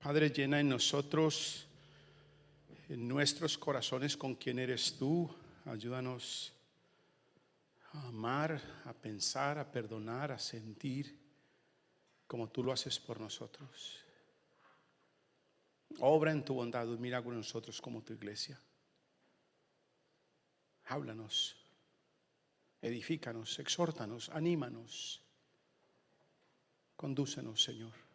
Padre, llena en nosotros, en nuestros corazones con quién eres tú. Ayúdanos a amar, a pensar, a perdonar, a sentir como tú lo haces por nosotros. Obra en tu bondad un milagro en nosotros como tu iglesia. Háblanos, edifícanos, exhórtanos, anímanos. Condúcenos, Señor.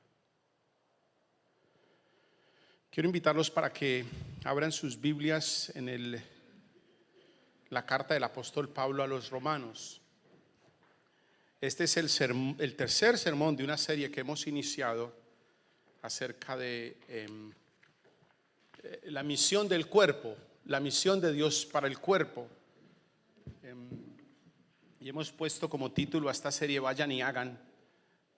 Quiero invitarlos para que abran sus Biblias en la carta del apóstol Pablo a los romanos. Este es el tercer sermón de una serie que hemos iniciado acerca de la misión del cuerpo, la misión de Dios para el cuerpo. Y hemos puesto como título a esta serie Vayan y hagan.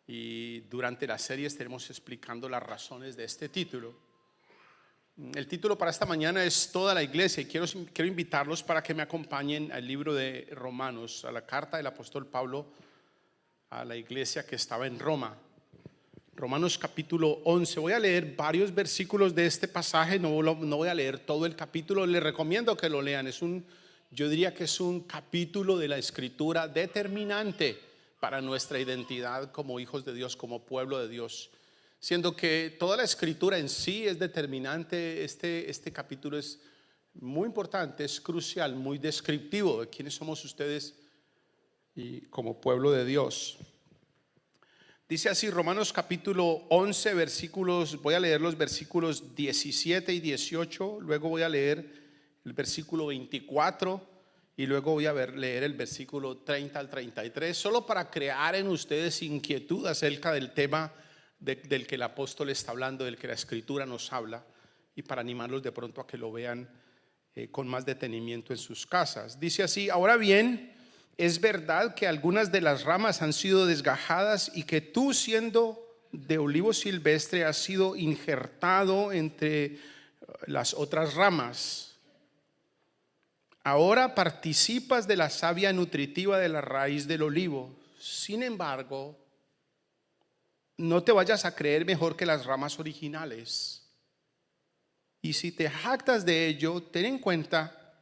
Y durante la serie estaremos explicando las razones de este título. El título para esta mañana es Toda la iglesia, y quiero invitarlos para que me acompañen al libro de Romanos, a la carta del apóstol Pablo a la iglesia que estaba en Roma. Romanos capítulo 11. Voy a leer varios versículos de este pasaje, no voy a leer todo el capítulo. Les recomiendo que lo lean. Yo diría que es un capítulo de la escritura determinante para nuestra identidad como hijos de Dios, como pueblo de Dios. Siendo que toda la escritura en sí es determinante, este capítulo es muy importante, es crucial, muy descriptivo de quiénes somos ustedes y como pueblo de Dios. Dice así Romanos capítulo 11 versículos, voy a leer los versículos 17 y 18, luego voy a leer el versículo 24 y luego voy a leer el versículo 30 al 33, solo para crear en ustedes inquietud acerca del tema del que el apóstol está hablando, del que la escritura nos habla, y para animarlos de pronto a que lo vean con más detenimiento en sus casas. Dice así: ahora bien, es verdad que algunas de las ramas han sido desgajadas y que tú, siendo de olivo silvestre, has sido injertado entre las otras ramas. Ahora participas de la savia nutritiva de la raíz del olivo. Sin embargo, no te vayas a creer mejor que las ramas originales. Y si te jactas de ello, ten en cuenta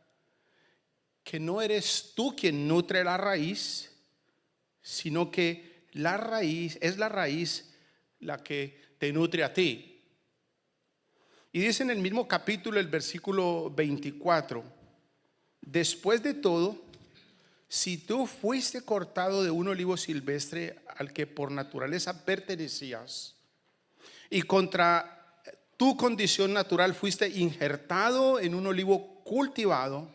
que no eres tú quien nutre la raíz, sino que la raíz la que te nutre a ti. Y dice en el mismo capítulo, el versículo 24: después de todo, si tú fuiste cortado de un olivo silvestre al que por naturaleza pertenecías, y contra tu condición natural fuiste injertado en un olivo cultivado,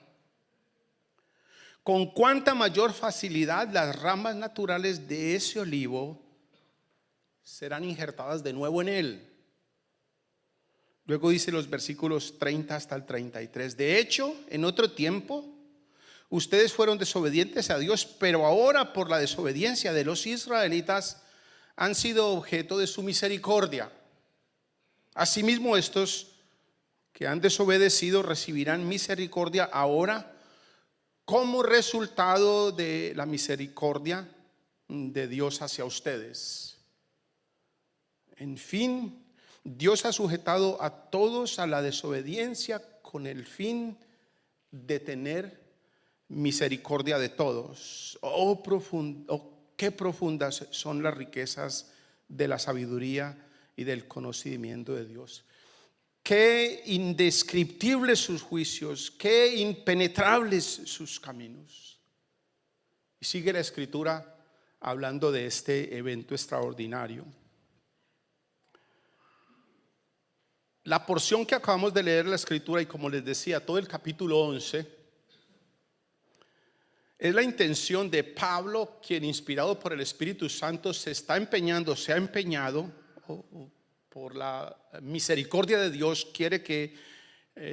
con cuánta mayor facilidad las ramas naturales de ese olivo serán injertadas de nuevo en él. Luego dice los versículos 30 hasta el 33: de hecho, en otro tiempo ustedes fueron desobedientes a Dios, pero ahora por la desobediencia de los israelitas han sido objeto de su misericordia. Asimismo, estos que han desobedecido recibirán misericordia ahora como resultado de la misericordia de Dios hacia ustedes. En fin, Dios ha sujetado a todos a la desobediencia con el fin de tener misericordia de todos. Qué profundas son las riquezas de la sabiduría y del conocimiento de Dios. Qué indescriptibles sus juicios, qué impenetrables sus caminos. Y sigue la escritura hablando de este evento extraordinario. La porción que acabamos de leer en la escritura, y como les decía, todo el capítulo 11, es la intención de Pablo, quien inspirado por el Espíritu Santo se ha empeñado por la misericordia de Dios, quiere que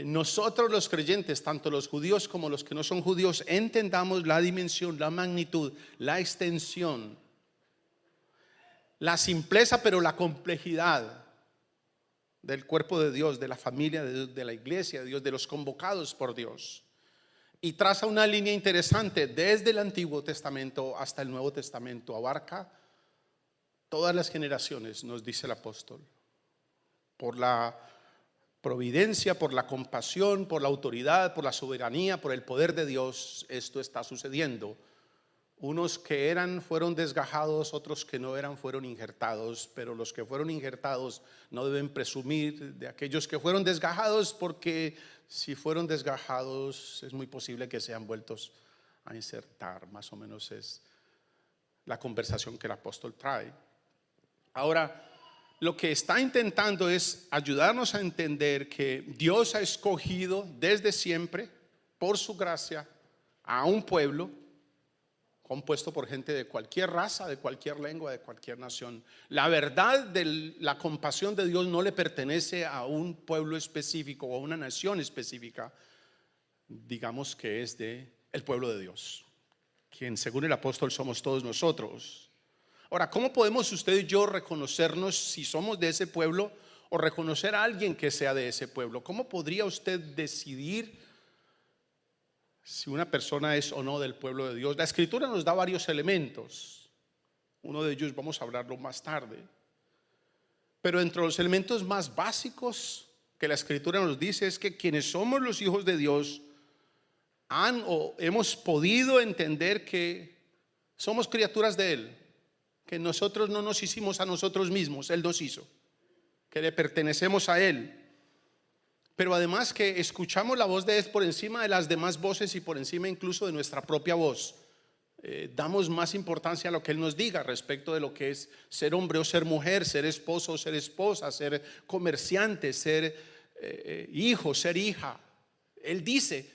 nosotros los creyentes, tanto los judíos como los que no son judíos, entendamos la dimensión, la magnitud, la extensión, la simpleza, pero la complejidad del cuerpo de Dios, de la familia de Dios, de la iglesia de Dios, de los convocados por Dios. Y traza una línea interesante desde el Antiguo Testamento hasta el Nuevo Testamento. Abarca todas las generaciones, nos dice el apóstol. por la providencia, por la compasión, por la autoridad, por la soberanía, por el poder de Dios, esto está sucediendo. Unos que eran fueron desgajados, otros que no eran fueron injertados, pero los que fueron injertados no deben presumir de aquellos que fueron desgajados, porque si fueron desgajados es muy posible que sean vueltos a insertar. Más o menos es la conversación que el apóstol trae. Ahora, lo que está intentando es ayudarnos a entender que Dios ha escogido desde siempre, por su gracia, a un pueblo compuesto por gente de cualquier raza, de cualquier lengua, de cualquier nación. La verdad de la compasión de Dios no le pertenece a un pueblo específico o a una nación específica. Digamos que es de el pueblo de Dios, quien según el apóstol somos todos nosotros. Ahora, ¿cómo podemos usted y yo reconocernos si somos de ese pueblo o reconocer a alguien que sea de ese pueblo? ¿Cómo podría usted decidir si una persona es o no del pueblo de Dios? La Escritura nos da varios elementos. Uno de ellos vamos a hablarlo más tarde. Pero entre los elementos más básicos que la Escritura nos dice es que quienes somos los hijos de Dios han o hemos podido entender que somos criaturas de Él, que nosotros no nos hicimos a nosotros mismos, Él nos hizo, que le pertenecemos a Él. Pero además que escuchamos la voz de Él por encima de las demás voces y por encima incluso de nuestra propia voz. Damos más importancia a lo que Él nos diga respecto de lo que es ser hombre o ser mujer, ser esposo o ser esposa, ser comerciante, ser hijo, ser hija. Él dice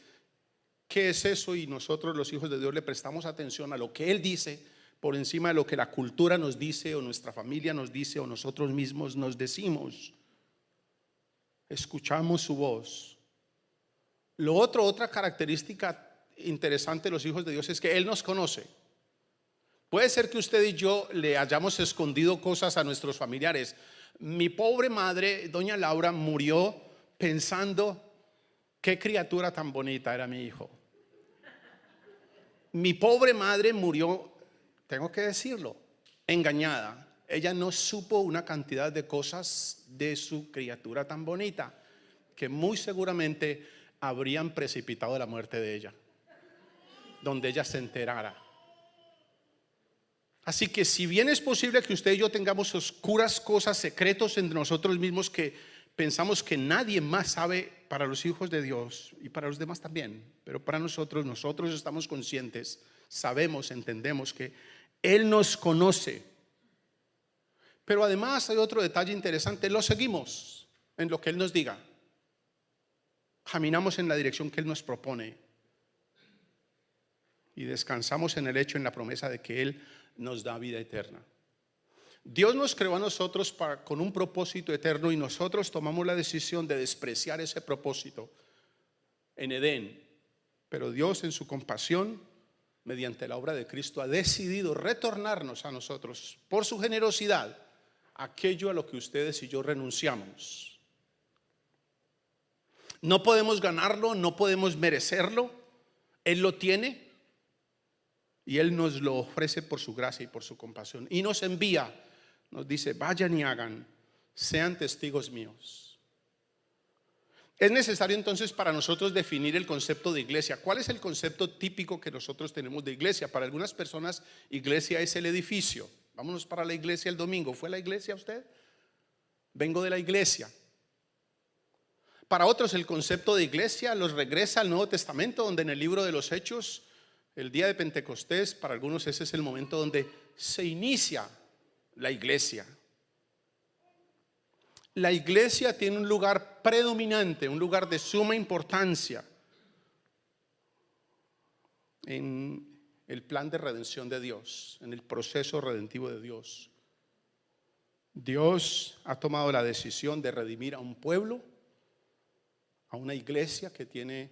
qué es eso y nosotros los hijos de Dios le prestamos atención a lo que Él dice por encima de lo que la cultura nos dice o nuestra familia nos dice o nosotros mismos nos decimos. Escuchamos su voz. Otra característica interesante de los hijos de Dios es que Él nos conoce. Puede ser que usted y yo le hayamos escondido cosas a nuestros familiares. Mi pobre madre, doña Laura, murió pensando qué criatura tan bonita era mi hijo. Mi pobre madre murió, tengo que decirlo, engañada. Ella no supo una cantidad de cosas de su criatura tan bonita que muy seguramente habrían precipitado la muerte de ella, donde ella se enterara. Así que si bien es posible que usted y yo tengamos oscuras cosas, secretos entre nosotros mismos que pensamos que nadie más sabe, para los hijos de Dios y para los demás también, pero para nosotros estamos conscientes, sabemos, entendemos que Él nos conoce. Pero además hay otro detalle interesante: lo seguimos en lo que Él nos diga, caminamos en la dirección que Él nos propone y descansamos en el hecho, en la promesa de que Él nos da vida eterna. Dios nos creó a nosotros con un propósito eterno y nosotros tomamos la decisión de despreciar ese propósito en Edén. Pero Dios, en su compasión, mediante la obra de Cristo, ha decidido retornarnos a nosotros por su generosidad aquello a lo que ustedes y yo renunciamos. No podemos ganarlo, no podemos merecerlo. Él lo tiene y Él nos lo ofrece por su gracia y por su compasión. Y nos envía, nos dice: vayan y hagan, sean testigos míos. Es necesario entonces para nosotros definir el concepto de iglesia. ¿Cuál es el concepto típico que nosotros tenemos de iglesia? Para algunas personas, iglesia es el edificio. Vámonos para la iglesia el domingo. ¿Fue a la iglesia usted? Vengo de la iglesia. Para otros el concepto de iglesia los regresa al Nuevo Testamento, donde en el libro de los Hechos, el día de Pentecostés, para algunos ese es el momento donde se inicia la iglesia. La iglesia tiene un lugar predominante, un lugar de suma importancia en el plan de redención de Dios, en el proceso redentivo de Dios. Dios ha tomado la decisión de redimir a un pueblo, a una iglesia que tiene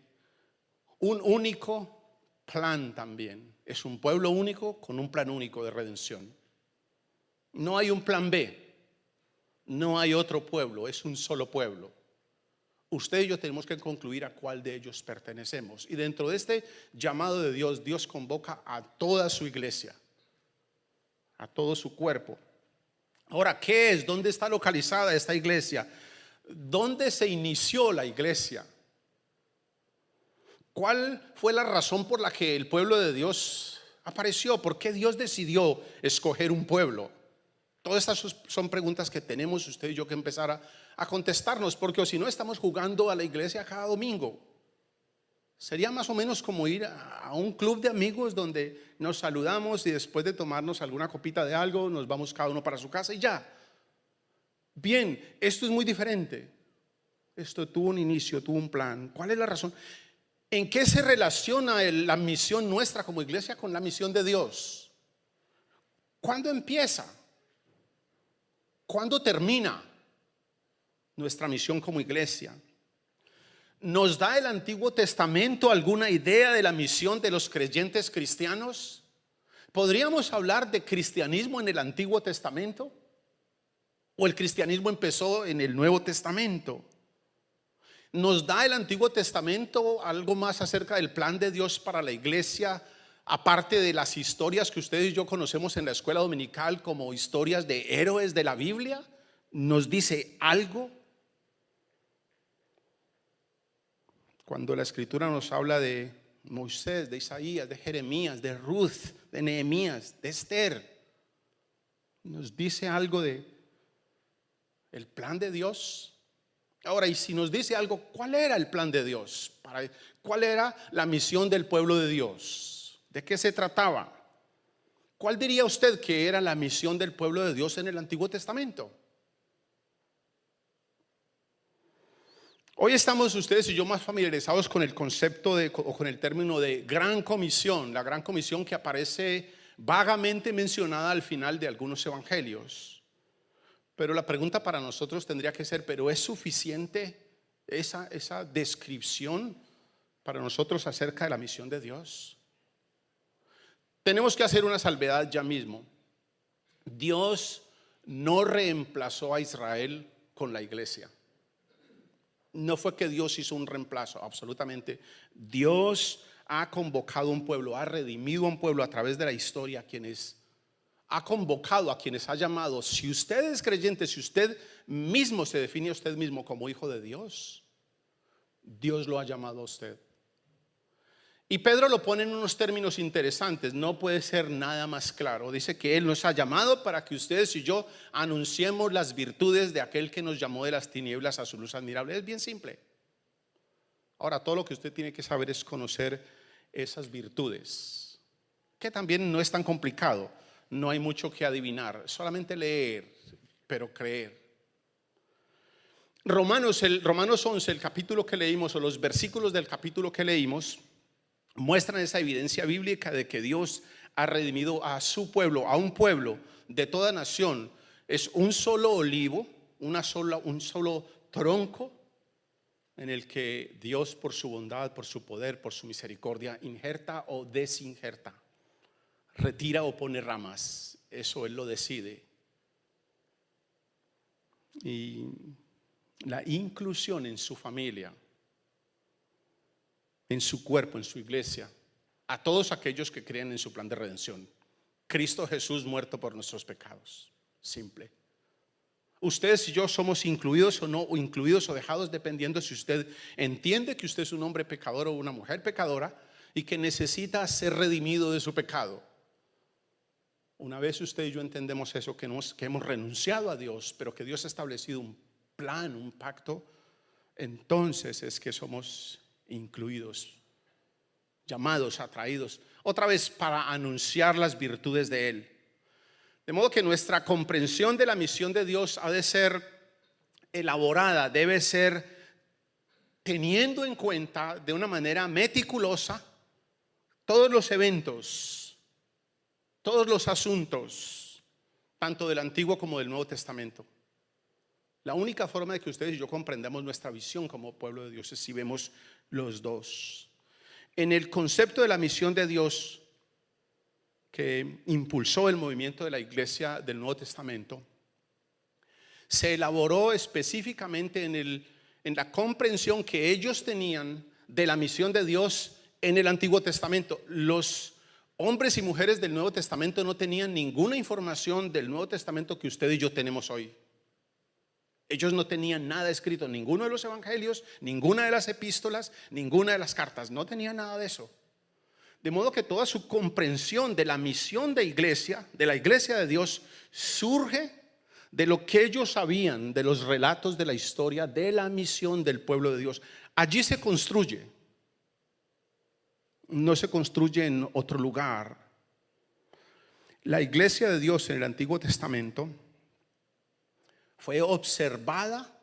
un único plan también. Es un pueblo único con un plan único de redención. No hay un plan B, no hay otro pueblo, es un solo pueblo. Usted y yo tenemos que concluir a cuál de ellos pertenecemos. Y dentro de este llamado de Dios, Dios convoca a toda su iglesia, a todo su cuerpo. Ahora, ¿qué es? ¿Dónde está localizada esta iglesia? ¿Dónde se inició la iglesia? ¿Cuál fue la razón por la que el pueblo de Dios apareció? ¿Por qué Dios decidió escoger un pueblo? Todas estas son preguntas que tenemos usted y yo que empezar a contestarnos, porque si no estamos jugando a la iglesia cada domingo. Sería más o menos como ir a un club de amigos donde nos saludamos y después de tomarnos alguna copita de algo nos vamos cada uno para su casa y ya. Bien, esto es muy diferente. Esto tuvo un inicio, tuvo un plan. ¿Cuál es la razón? ¿En qué se relaciona la misión nuestra como iglesia con la misión de Dios? ¿Cuándo empieza? ¿Cuándo termina nuestra misión como iglesia? ¿Nos da el Antiguo Testamento alguna idea de la misión de los creyentes cristianos? ¿Podríamos hablar de cristianismo en el Antiguo Testamento? ¿O el cristianismo empezó en el Nuevo Testamento? ¿Nos da el Antiguo Testamento algo más acerca del plan de Dios para la iglesia, aparte de las historias que ustedes y yo conocemos en la escuela dominical como historias de héroes de la Biblia? ¿Nos dice algo? Cuando la Escritura nos habla de Moisés, de Isaías, de Jeremías, de Ruth, de Nehemías, de Esther, ¿nos dice algo de el plan de Dios? Ahora, y si nos dice algo, ¿cuál era el plan de Dios? ¿Cuál era la misión del pueblo de Dios? ¿De qué se trataba? ¿Cuál diría usted que era la misión del pueblo de Dios en el Antiguo Testamento? Hoy estamos ustedes y yo más familiarizados con el concepto o con el término de Gran Comisión, la Gran Comisión que aparece vagamente mencionada al final de algunos evangelios. Pero la pregunta para nosotros tendría que ser, ¿pero es suficiente esa descripción para nosotros acerca de la misión de Dios? Tenemos que hacer una salvedad ya mismo. Dios no reemplazó a Israel con la iglesia. No fue que Dios hizo un reemplazo, absolutamente. Dios ha convocado a un pueblo, ha redimido a un pueblo a través de la historia, ha convocado a quienes ha llamado. Si usted es creyente, si usted mismo se define a usted mismo como hijo de Dios, Dios lo ha llamado a usted. Y Pedro lo pone en unos términos interesantes, no puede ser nada más claro. Dice que Él nos ha llamado para que ustedes y yo anunciemos las virtudes de aquel que nos llamó de las tinieblas a su luz admirable. Es bien simple. Ahora, todo lo que usted tiene que saber es conocer esas virtudes, que también no es tan complicado. No hay mucho que adivinar, solamente leer, pero creer. Romanos 11, el capítulo que leímos, o los versículos del capítulo que leímos, muestran esa evidencia bíblica de que Dios ha redimido a su pueblo, a un pueblo de toda nación. Es un solo olivo, un solo tronco en el que Dios, por su bondad, por su poder, por su misericordia, injerta o desinjerta, retira o pone ramas. Eso Él lo decide. Y la inclusión en su familia, en su cuerpo, en su iglesia, a todos aquellos que creen en su plan de redención. Cristo Jesús muerto por nuestros pecados. Simple. Ustedes y yo somos incluidos o no, o incluidos o dejados dependiendo si usted entiende que usted es un hombre pecador o una mujer pecadora y que necesita ser redimido de su pecado. Una vez usted y yo entendemos eso, que hemos renunciado a Dios, pero que Dios ha establecido un plan, un pacto, entonces es que somos incluidos, llamados, atraídos, otra vez para anunciar las virtudes de Él. De modo que nuestra comprensión de la misión de Dios ha de ser elaborada, debe ser teniendo en cuenta de una manera meticulosa todos los eventos, todos los asuntos, tanto del Antiguo como del Nuevo Testamento. La única forma de que ustedes y yo comprendamos nuestra visión como pueblo de Dios es si vemos los dos. En el concepto de la misión de Dios que impulsó el movimiento de la iglesia del Nuevo Testamento, se elaboró específicamente en la comprensión que ellos tenían de la misión de Dios en el Antiguo Testamento. Los hombres y mujeres del Nuevo Testamento no tenían ninguna información del Nuevo Testamento que usted y yo tenemos hoy. Ellos no tenían nada escrito, ninguno de los evangelios, ninguna de las epístolas, ninguna de las cartas, no tenían nada de eso. De modo que toda su comprensión de la misión de iglesia, de la iglesia de Dios, surge de lo que ellos sabían, de los relatos de la historia, de la misión del pueblo de Dios. Allí se construye, no se construye en otro lugar. La iglesia de Dios en el Antiguo Testamento fue observada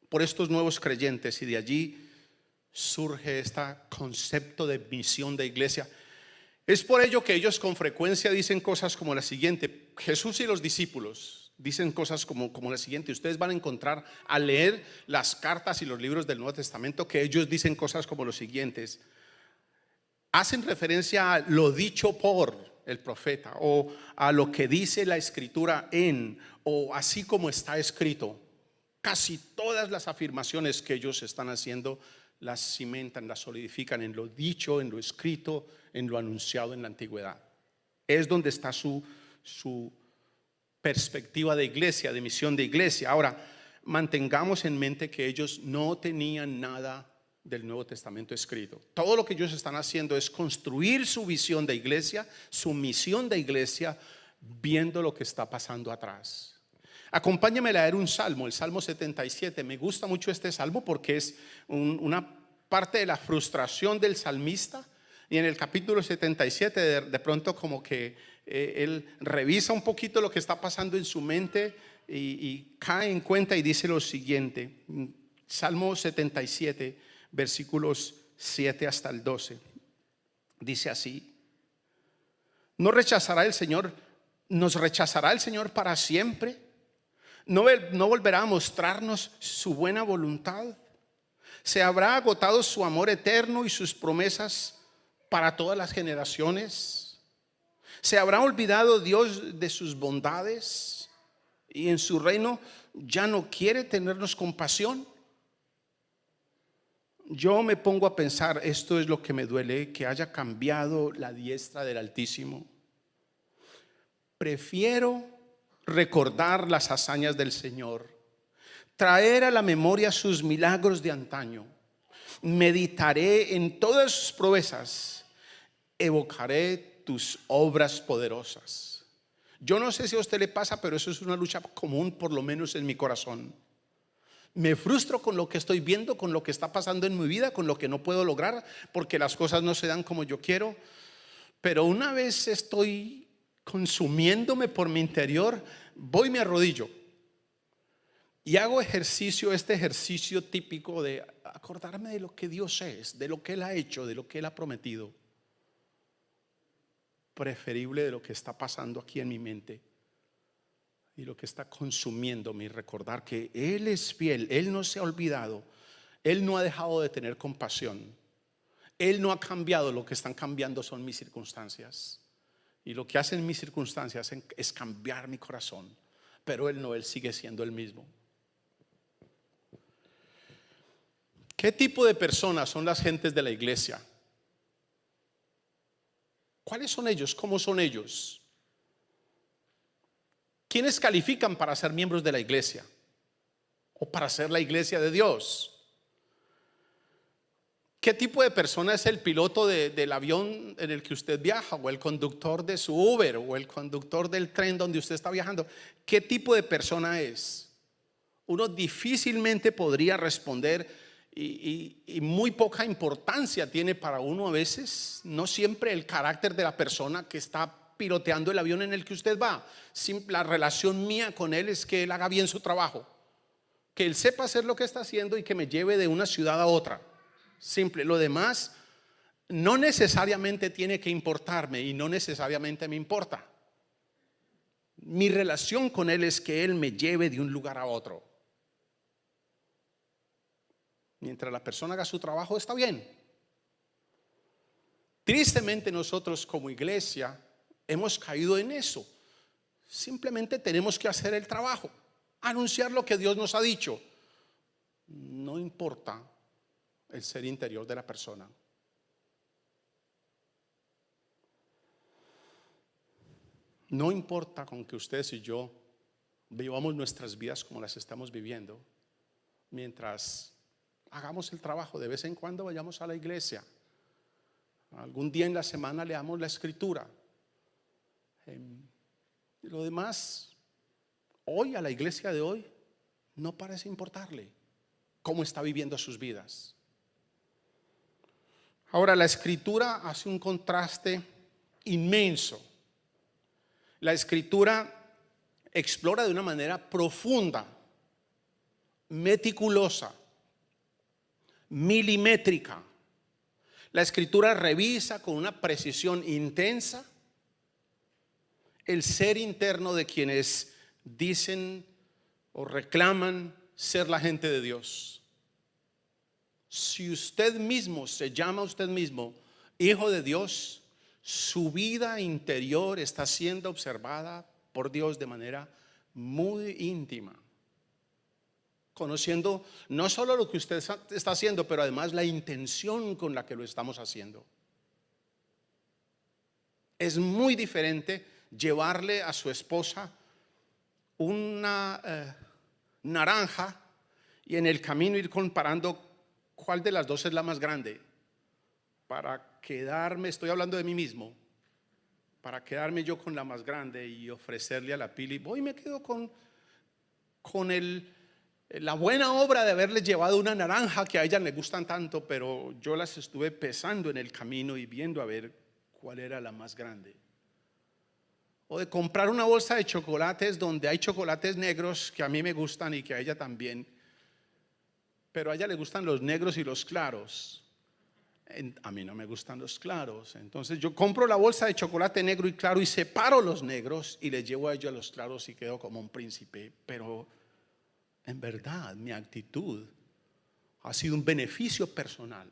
por estos nuevos creyentes y de allí surge este concepto de misión de iglesia. Es por ello que ellos con frecuencia dicen cosas como la siguiente. Jesús y los discípulos dicen cosas como la siguiente. Ustedes van a encontrar al leer las cartas y los libros del Nuevo Testamento que ellos dicen cosas como los siguientes. Hacen referencia a lo dicho por el profeta o a lo que dice la escritura o así como está escrito. Casi todas las afirmaciones que ellos están haciendo las cimentan, las solidifican en lo dicho, en lo escrito, en lo anunciado en la antigüedad. Es donde está su perspectiva de iglesia, de misión de iglesia. Ahora, mantengamos en mente que ellos no tenían nada del Nuevo Testamento escrito. Todo lo que ellos están haciendo es construir su visión de iglesia, su misión de iglesia, viendo lo que está pasando atrás. Acompáñame a leer un salmo, el Salmo 77. Me gusta mucho este salmo porque es una parte de la frustración del salmista. Y en el capítulo 77 de pronto como que él revisa un poquito lo que está pasando en su mente y cae en cuenta y dice lo siguiente. Salmo 77, versículos 7 hasta el 12. Dice así: ¿No rechazará el Señor? ¿Nos rechazará el Señor para siempre? ¿No volverá a mostrarnos su buena voluntad? ¿Se habrá agotado su amor eterno y sus promesas para todas las generaciones? ¿Se habrá olvidado Dios de sus bondades y en su reino ya no quiere tenernos compasión? Yo me pongo a pensar, esto es lo que me duele, que haya cambiado la diestra del Altísimo. Prefiero recordar las hazañas del Señor, traer a la memoria sus milagros de antaño. Meditaré en todas sus proezas, evocaré tus obras poderosas. Yo no sé si a usted le pasa, pero eso es una lucha común, por lo menos en mi corazón. Me frustro con lo que estoy viendo, con lo que está pasando en mi vida, con lo que no puedo lograr, porque las cosas no se dan como yo quiero. Pero una vez estoy consumiéndome por mi interior, voy, me arrodillo y hago este ejercicio típico de acordarme de lo que Dios es, de lo que Él ha hecho, de lo que Él ha prometido, preferible de lo que está pasando aquí en mi mente y lo que está consumiéndome, y recordar que Él es fiel, Él no se ha olvidado, Él no ha dejado de tener compasión, Él no ha cambiado. Lo que están cambiando son mis circunstancias. Y lo que hacen mis circunstancias es cambiar mi corazón. Pero Él sigue siendo el mismo. ¿Qué tipo de personas son las gentes de la iglesia? ¿Cuáles son ellos? ¿Cómo son ellos? ¿Quiénes califican para ser miembros de la iglesia? ¿O para ser la iglesia de Dios? ¿Qué tipo de persona es el piloto del avión en el que usted viaja, o el conductor de su Uber, o el conductor del tren donde usted está viajando? ¿Qué tipo de persona es? Uno difícilmente podría responder y muy poca importancia tiene para uno a veces, no siempre, el carácter de la persona que está piloteando el avión en el que usted va. La relación mía con él es que él haga bien su trabajo, que él sepa hacer lo que está haciendo y que me lleve de una ciudad a otra. Simple. Lo demás no necesariamente tiene que importarme y no necesariamente me importa. Mi relación con Él es que Él me lleve de un lugar a otro. Mientras la persona haga su trabajo, está bien. Tristemente nosotros como iglesia hemos caído en eso. Simplemente tenemos que hacer el trabajo, anunciar lo que Dios nos ha dicho. No importa el ser interior de la persona. No importa con que ustedes y yo vivamos nuestras vidas como las estamos viviendo, mientras hagamos el trabajo. De vez en cuando vayamos a la iglesia, algún día en la semana leamos la escritura. Lo demás, hoy a la iglesia de hoy no parece importarle cómo está viviendo sus vidas. Ahora, la escritura hace un contraste inmenso. La escritura explora de una manera profunda, meticulosa, milimétrica. La escritura revisa con una precisión intensa el ser interno de quienes dicen o reclaman ser la gente de Dios. Si usted mismo se llama a usted mismo hijo de Dios, su vida interior está siendo observada por Dios de manera muy íntima, conociendo no solo lo que usted está haciendo, pero además la intención con la que lo estamos haciendo. Es muy diferente llevarle a su esposa una naranja y en el camino ir comparando cuál de las dos es la más grande, para quedarme, estoy hablando de mí mismo, para quedarme yo con la más grande y ofrecerle a la Pili. Voy y me quedo con la buena obra de haberle llevado una naranja que a ella le gustan tanto, pero yo las estuve pesando en el camino y viendo a ver cuál era la más grande. O de comprar una bolsa de chocolates donde hay chocolates negros que a mí me gustan y que a ella también, pero a ella le gustan los negros y los claros. A mí no me gustan los claros. Entonces yo compro la bolsa de chocolate negro y claro y separo los negros y les llevo a ella los claros y quedo como un príncipe. Pero en verdad mi actitud ha sido un beneficio personal,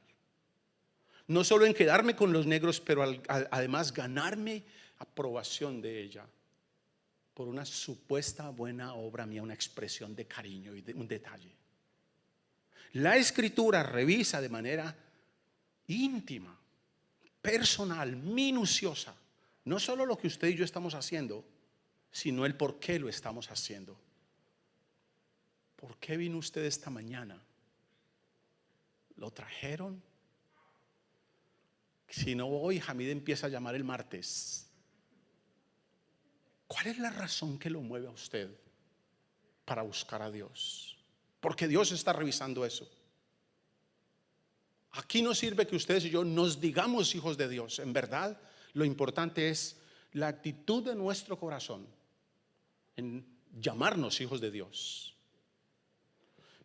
no solo en quedarme con los negros, pero además ganarme aprobación de ella por una supuesta buena obra mía, una expresión de cariño y de un detalle. La escritura revisa de manera íntima, personal, minuciosa, no solo lo que usted y yo estamos haciendo, sino el por qué lo estamos haciendo. ¿Por qué vino usted esta mañana? ¿Lo trajeron? Si no, hoy Hamid empieza a llamar el martes. ¿Cuál es la razón que lo mueve a usted para buscar a Dios? Porque Dios está revisando eso. Aquí no sirve que ustedes y yo nos digamos hijos de Dios. En verdad, lo importante es la actitud de nuestro corazón en llamarnos hijos de Dios.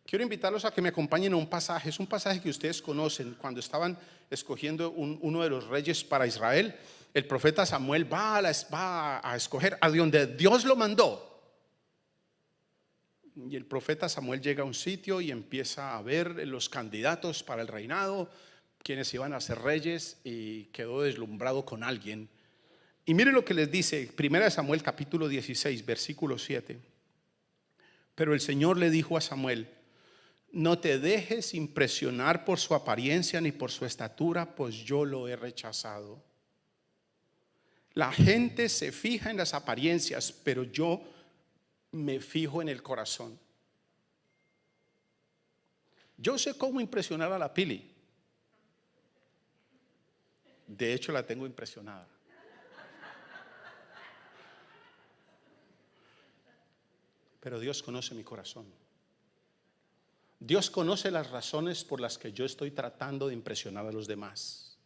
Quiero invitarlos a que me acompañen a un pasaje. Es un pasaje que ustedes conocen. Cuando estaban escogiendo uno de los reyes para Israel, el profeta Samuel va a escoger a donde Dios lo mandó. Y el profeta Samuel llega a un sitio y empieza a ver los candidatos para el reinado, quienes iban a ser reyes, y quedó deslumbrado con alguien. Y miren lo que les dice, 1 Samuel capítulo 16, versículo 7. Pero el Señor le dijo a Samuel: no te dejes impresionar por su apariencia ni por su estatura, pues yo lo he rechazado. La gente se fija en las apariencias, pero yo me fijo en el corazón. Yo sé cómo impresionar a la Pili. De hecho, la tengo impresionada. Pero Dios conoce mi corazón. Dios conoce las razones por las que yo estoy tratando de impresionar a los demás.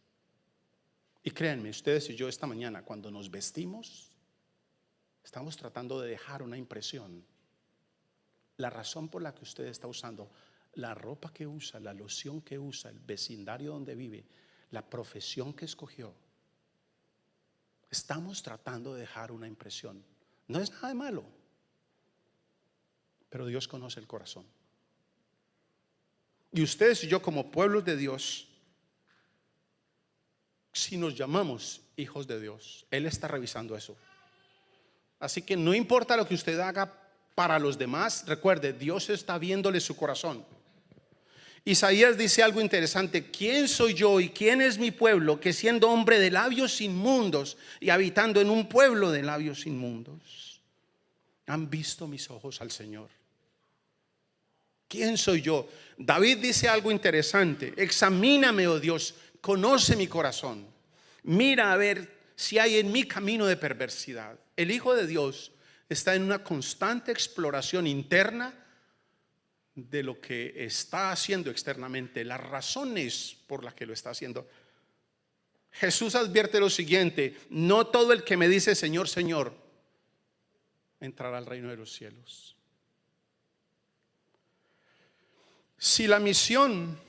Y créanme, ustedes y yo esta mañana, cuando nos vestimos, estamos tratando de dejar una impresión. La razón por la que usted está usando la ropa que usa, la loción que usa, el vecindario donde vive, la profesión que escogió, estamos tratando de dejar una impresión. No es nada de malo, pero Dios conoce el corazón. Y ustedes y yo, como pueblos de Dios, si nos llamamos hijos de Dios, Él está revisando eso. Así que no importa lo que usted haga para los demás, recuerde, Dios está viéndole su corazón. Isaías dice algo interesante: ¿quién soy yo y quién es mi pueblo, que siendo hombre de labios inmundos y habitando en un pueblo de labios inmundos? Han visto mis ojos al Señor. ¿Quién soy yo? David dice algo interesante. Examíname, oh Dios, conoce mi corazón. Mira a ver si hay en mi camino de perversidad. El Hijo de Dios está en una constante exploración interna de lo que está haciendo externamente, las razones por las que lo está haciendo. Jesús advierte lo siguiente: no todo el que me dice Señor, Señor, entrará al reino de los cielos. Si la misión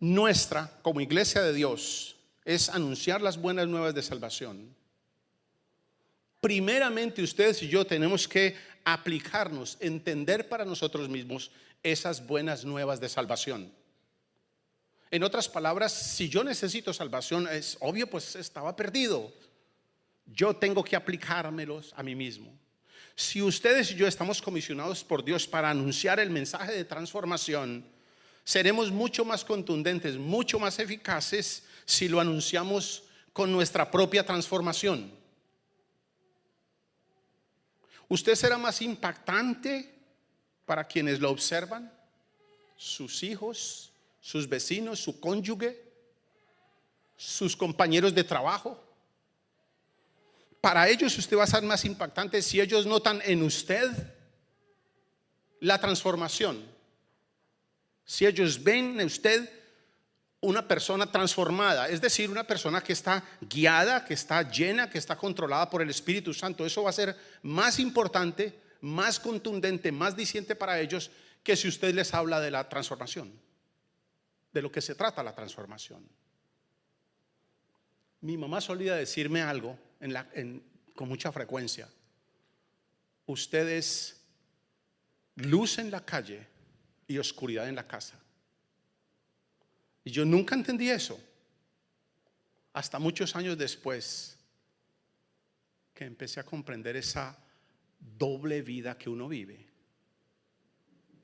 nuestra como iglesia de Dios es anunciar las buenas nuevas de salvación, primeramente ustedes y yo tenemos que aplicarnos, entender para nosotros mismos esas buenas nuevas de salvación. En otras palabras, si yo necesito salvación, es obvio, pues estaba perdido. Yo tengo que aplicármelos a mí mismo. Si ustedes y yo estamos comisionados por Dios para anunciar el mensaje de transformación, seremos mucho más contundentes, mucho más eficaces si lo anunciamos con nuestra propia transformación. Usted será más impactante para quienes lo observan, sus hijos, sus vecinos, su cónyuge, sus compañeros de trabajo. Para ellos usted va a ser más impactante si ellos notan en usted la transformación. Si ellos ven en usted una persona transformada, es decir, una persona que está guiada, que está llena, que está controlada por el Espíritu Santo, eso va a ser más importante, más contundente, más diciente para ellos que si usted les habla de la transformación, de lo que se trata la transformación. Mi mamá solía decirme algo con mucha frecuencia: ustedes luz en la calle y oscuridad en la casa. Y yo nunca entendí eso hasta muchos años después que empecé a comprender esa doble vida que uno vive.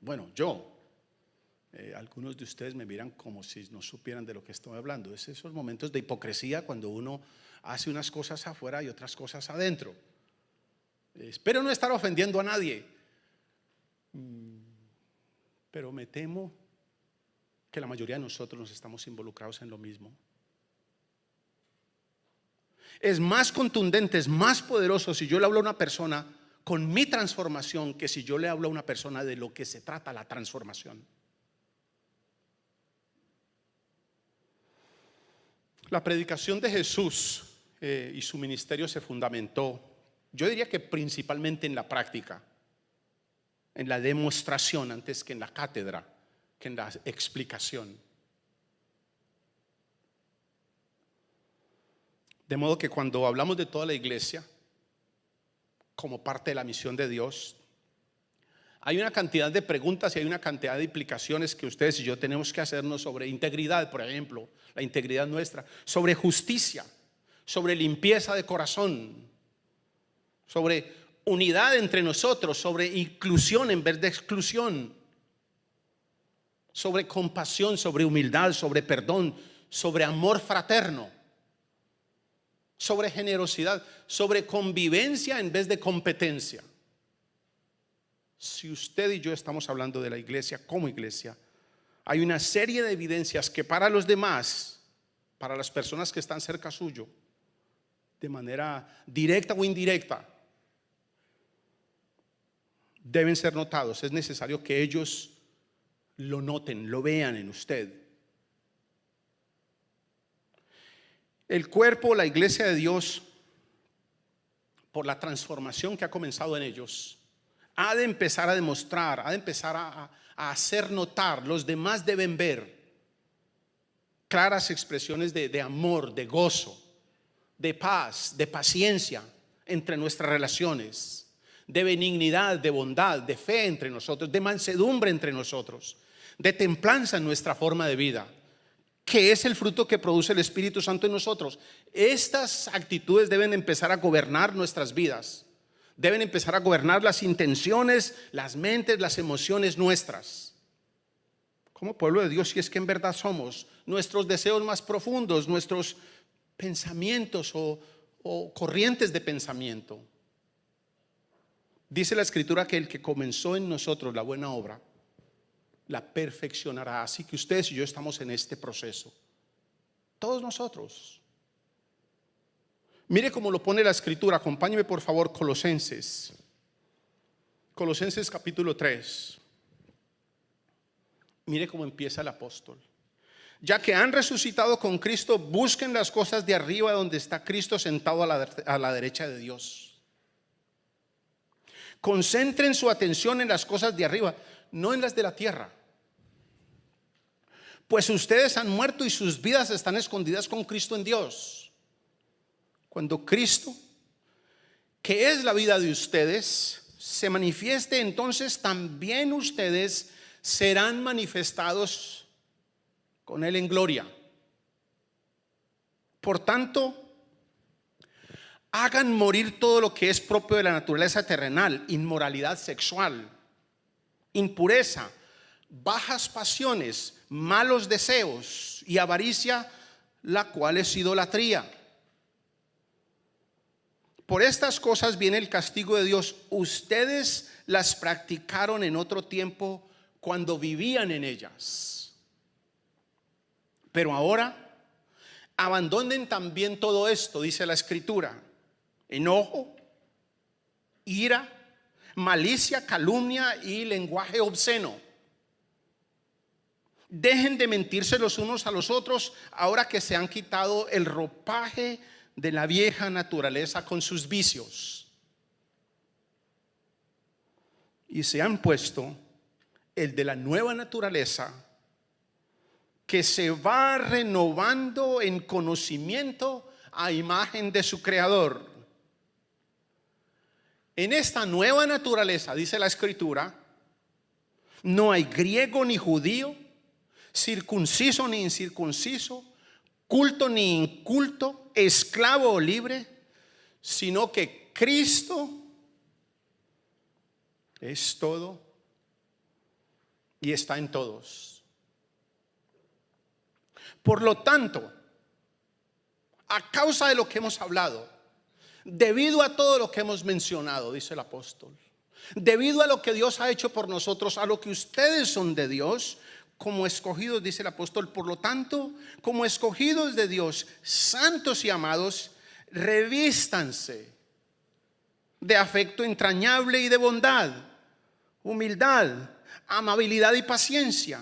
Bueno, algunos de ustedes me miran como si no supieran de lo que estoy hablando. Es esos momentos de hipocresía cuando uno hace unas cosas afuera y otras cosas adentro. Espero no estar ofendiendo a nadie, pero me temo que la mayoría de nosotros nos estamos involucrados en lo mismo. Es más contundente, es más poderoso si yo le hablo a una persona con mi transformación que si yo le hablo a una persona de lo que se trata la transformación. La predicación de Jesús y su ministerio se fundamentó, yo diría que principalmente en la práctica, en la demostración antes que en la cátedra, que en la explicación. De modo que cuando hablamos de toda la iglesia como parte de la misión de Dios, hay una cantidad de preguntas y hay una cantidad de implicaciones que ustedes y yo tenemos que hacernos sobre integridad, por ejemplo, la integridad nuestra, sobre justicia, sobre limpieza de corazón, sobre unidad entre nosotros, sobre inclusión en vez de exclusión, sobre compasión, sobre humildad, sobre perdón, sobre amor fraterno, sobre generosidad, sobre convivencia en vez de competencia. Si usted y yo estamos hablando de la iglesia como iglesia, hay una serie de evidencias que para los demás, para las personas que están cerca suyo, de manera directa o indirecta, deben ser notados. Es necesario que ellos lo noten, lo vean en usted. El cuerpo, la iglesia de Dios, por la transformación que ha comenzado en ellos, ha de empezar a demostrar, ha de empezar a hacer notar, los demás deben ver claras expresiones de amor, de gozo, de paz, de paciencia entre nuestras relaciones, de benignidad, de bondad, de fe entre nosotros, de mansedumbre entre nosotros, de templanza en nuestra forma de vida, que es el fruto que produce el Espíritu Santo en nosotros. Estas actitudes deben empezar a gobernar nuestras vidas, deben empezar a gobernar las intenciones, las mentes, las emociones nuestras. Como pueblo de Dios, si es que en verdad somos, nuestros deseos más profundos, nuestros pensamientos o corrientes de pensamiento. Dice la Escritura que el que comenzó en nosotros la buena obra, la perfeccionará. Así que ustedes y yo estamos en este proceso. Todos nosotros. Mire cómo lo pone la Escritura. Acompáñeme por favor, Colosenses. Colosenses capítulo 3. Mire cómo empieza el apóstol. Ya que han resucitado con Cristo, busquen las cosas de arriba donde está Cristo sentado a la derecha de Dios. Concentren su atención en las cosas de arriba, no en las de la tierra. Pues ustedes han muerto y sus vidas están escondidas con Cristo en Dios. Cuando Cristo, que es la vida de ustedes, se manifieste, entonces también ustedes serán manifestados con Él en gloria. Por tanto, hagan morir todo lo que es propio de la naturaleza terrenal: inmoralidad sexual, impureza, bajas pasiones, malos deseos y avaricia, la cual es idolatría. Por estas cosas viene el castigo de Dios. Ustedes las practicaron en otro tiempo cuando vivían en ellas. Pero ahora abandonen también todo esto, dice la Escritura: enojo, ira, malicia, calumnia y lenguaje obsceno. Dejen de mentirse los unos a los otros, ahora que se han quitado el ropaje de la vieja naturaleza con sus vicios y se han puesto el de la nueva naturaleza, que se va renovando en conocimiento a imagen de su Creador. En esta nueva naturaleza, dice la Escritura, no hay griego ni judío, circunciso ni incircunciso, culto ni inculto, esclavo o libre, sino que Cristo es todo y está en todos. Por lo tanto, a causa de lo que hemos hablado, debido a todo lo que hemos mencionado, dice el apóstol, debido a lo que Dios ha hecho por nosotros, a lo que ustedes son de Dios, como escogidos, dice el apóstol, por lo tanto, como escogidos de Dios, santos y amados, revístanse de afecto entrañable y de bondad, humildad, amabilidad y paciencia,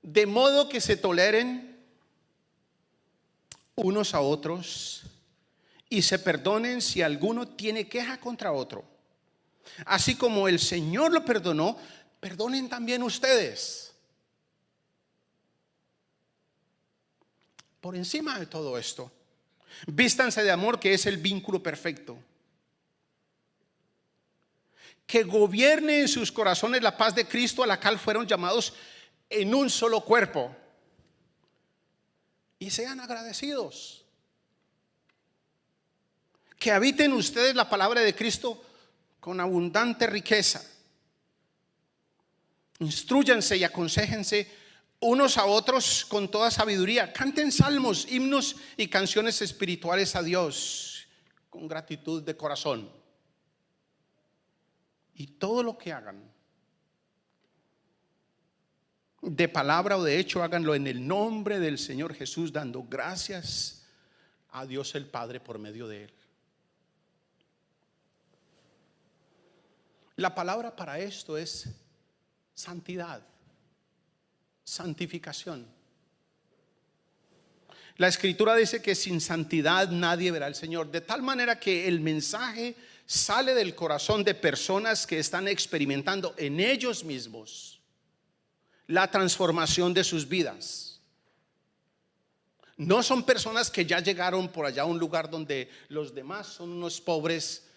de modo que se toleren unos a otros y se perdonen si alguno tiene queja contra otro. Así como el Señor lo perdonó, perdonen también ustedes. Por encima de todo esto, vístanse de amor, que es el vínculo perfecto. Que gobierne en sus corazones la paz de Cristo, a la cual fueron llamados en un solo cuerpo. Y sean agradecidos. Que habiten ustedes la palabra de Cristo con abundante riqueza. Instrúyanse y aconséjense unos a otros con toda sabiduría. Canten salmos, himnos y canciones espirituales a Dios con gratitud de corazón. Y todo lo que hagan, de palabra o de hecho, háganlo en el nombre del Señor Jesús, dando gracias a Dios el Padre por medio de Él. La palabra para esto es santidad, santificación. La Escritura dice que sin santidad nadie verá al Señor, de tal manera que el mensaje sale del corazón de personas que están experimentando en ellos mismos la transformación de sus vidas. No son personas que ya llegaron por allá a un lugar donde los demás son unos pobres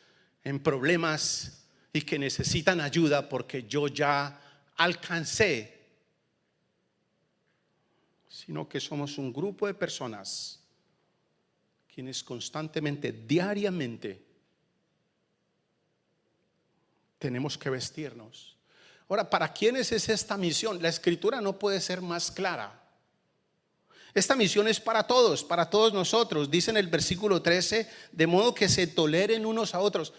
en problemas y que necesitan ayuda porque yo ya alcancé, sino que somos un grupo de personas quienes constantemente, diariamente, tenemos que vestirnos. Ahora, ¿para quiénes es esta misión? La Escritura no puede ser más clara. Esta misión es para todos nosotros. Dice en el versículo 13, de modo que se toleren unos a otros.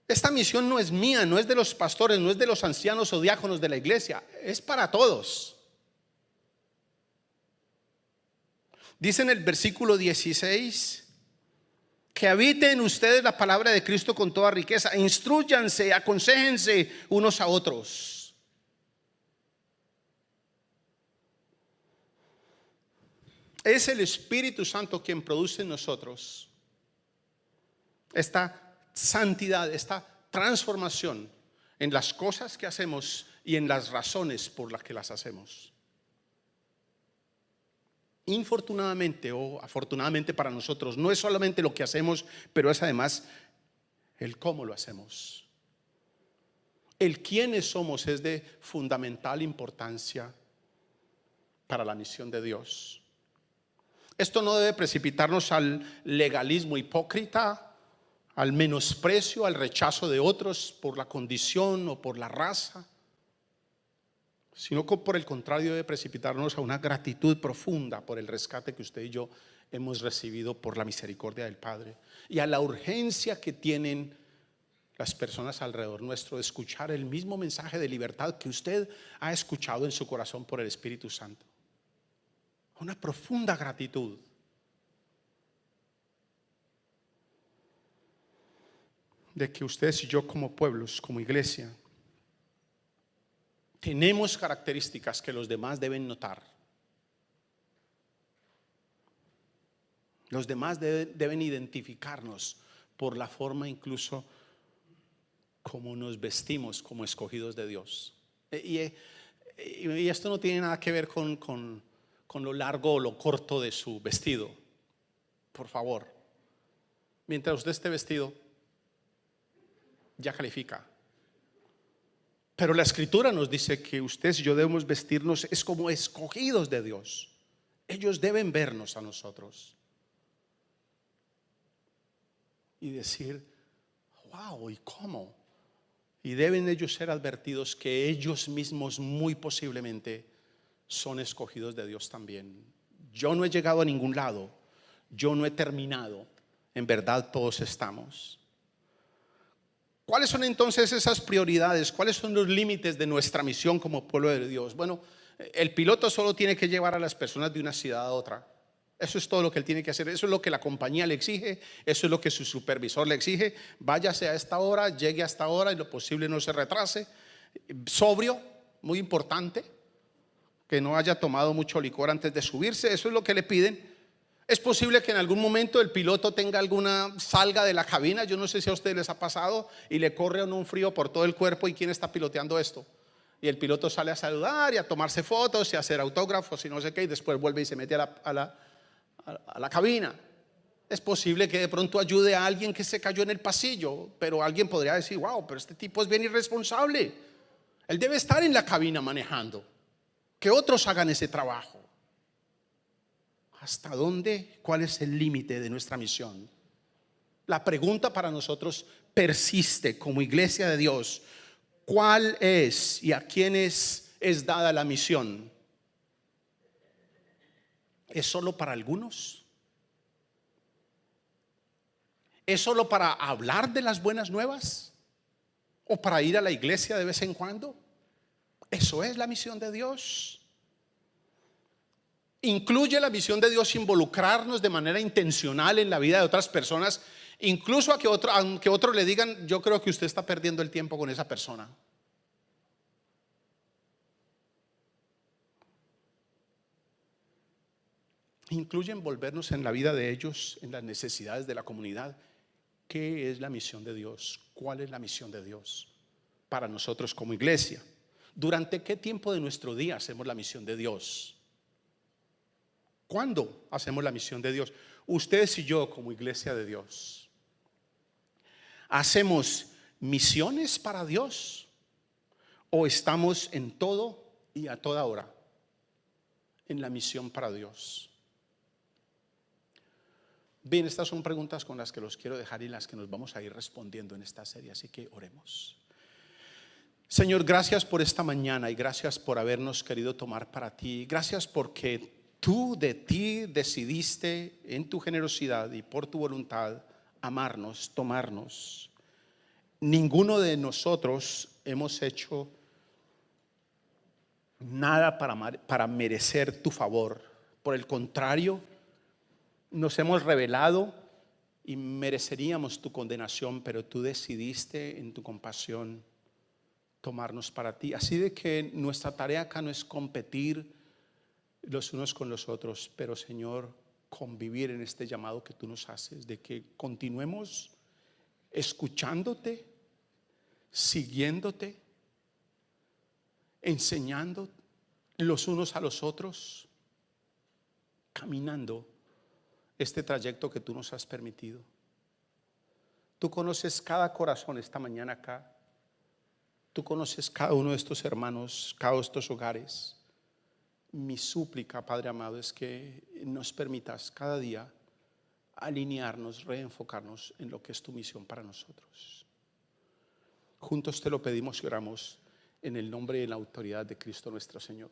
Esta misión no es mía, no es de los pastores, no es de los ancianos o diáconos de la iglesia, es para todos. Dice en el versículo 16 que habite en ustedes la palabra de Cristo con toda riqueza. Instrúyanse, aconséjense unos a otros. Es el Espíritu Santo quien produce en nosotros esta santidad, esta transformación en las cosas que hacemos y en las razones por las que las hacemos. Infortunadamente o afortunadamente para nosotros, no es solamente lo que hacemos, pero es además el cómo lo hacemos. El quiénes somos es de fundamental importancia para la misión de Dios. Esto no debe precipitarnos al legalismo hipócrita, al menosprecio, al rechazo de otros por la condición o por la raza, sino que por el contrario debe precipitarnos a una gratitud profunda por el rescate que usted y yo hemos recibido por la misericordia del Padre, y a la urgencia que tienen las personas alrededor nuestro de escuchar el mismo mensaje de libertad que usted ha escuchado en su corazón por el Espíritu Santo. Una profunda gratitud. De que ustedes y yo como pueblos, como iglesia, tenemos características que los demás deben notar. Los demás deben identificarnos por la forma incluso como nos vestimos como escogidos de Dios. Y esto no tiene nada que ver con lo largo o lo corto de su vestido. Por favor, mientras usted esté vestido, ya califica. Pero la Escritura nos dice que ustedes y yo debemos vestirnos es como escogidos de Dios. Ellos deben vernos a nosotros y decir, wow, ¿y cómo? Y deben ellos ser advertidos que ellos mismos muy posiblemente son escogidos de Dios también. Yo no he llegado a ningún lado, yo no he terminado, en verdad todos estamos. ¿Cuáles son entonces esas prioridades? ¿Cuáles son los límites de nuestra misión como pueblo de Dios? Bueno, el piloto solo tiene que llevar a las personas de una ciudad a otra. Eso es todo lo que él tiene que hacer. Eso es lo que la compañía le exige. Eso es lo que su supervisor le exige. Váyase a esta hora, llegue a esta hora y lo posible no se retrase. Sobrio, muy importante. Que no haya tomado mucho licor antes de subirse. Eso es lo que le piden. Es posible que en algún momento el piloto tenga salga de la cabina. Yo no sé si a ustedes les ha pasado y le corre un frío por todo el cuerpo. ¿Y quién está piloteando esto? Y el piloto sale a saludar y a tomarse fotos y a hacer autógrafos y no sé qué, y después vuelve y se mete a la cabina. Es posible que de pronto ayude a alguien que se cayó en el pasillo, pero alguien podría decir, wow, pero este tipo es bien irresponsable. Él debe estar en la cabina manejando. Que otros hagan ese trabajo. ¿Hasta dónde? ¿Cuál es el límite de nuestra misión? La pregunta para nosotros persiste como iglesia de Dios. ¿Cuál es y a quiénes es dada la misión? ¿Es solo para algunos? ¿Es solo para hablar de las buenas nuevas? ¿O para ir a la iglesia de vez en cuando? Eso es la misión de Dios. Incluye la misión de Dios involucrarnos de manera intencional en la vida de otras personas, incluso aunque otros le digan, yo creo que usted está perdiendo el tiempo con esa persona. Incluye envolvernos en la vida de ellos, en las necesidades de la comunidad. ¿Qué es la misión de Dios? ¿Cuál es la misión de Dios para nosotros como iglesia? ¿Durante qué tiempo de nuestro día hacemos la misión de Dios? ¿Cuándo hacemos la misión de Dios? Ustedes y yo como iglesia de Dios, ¿hacemos misiones para Dios? ¿O estamos en todo y a toda hora en la misión para Dios? Bien, estas son preguntas con las que los quiero dejar y las que nos vamos a ir respondiendo en esta serie, así que oremos. Señor, gracias por esta mañana y gracias por habernos querido tomar para ti. Gracias porque tú de ti decidiste en tu generosidad y por tu voluntad amarnos, tomarnos ninguno de nosotros hemos hecho nada para merecer tu favor. Por el contrario, nos hemos rebelado y mereceríamos tu condenación, pero tú decidiste en tu compasión tomarnos para ti. Así de que nuestra tarea acá no es competir los unos con los otros, pero Señor, convivir en este llamado que tú nos haces, de que continuemos escuchándote, siguiéndote, enseñando los unos a los otros, caminando este trayecto que tú nos has permitido. Tú conoces cada corazón esta mañana acá. Tú conoces cada uno de estos hermanos, cada uno de estos hogares. Mi súplica, Padre amado, es que nos permitas cada día alinearnos, reenfocarnos en lo que es tu misión para nosotros. Juntos te lo pedimos y oramos en el nombre y en la autoridad de Cristo nuestro Señor.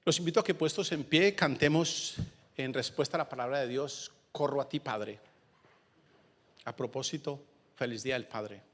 Los invito a que, puestos en pie, cantemos en respuesta a la palabra de Dios, Corro a ti, Padre. A propósito, feliz día del Padre.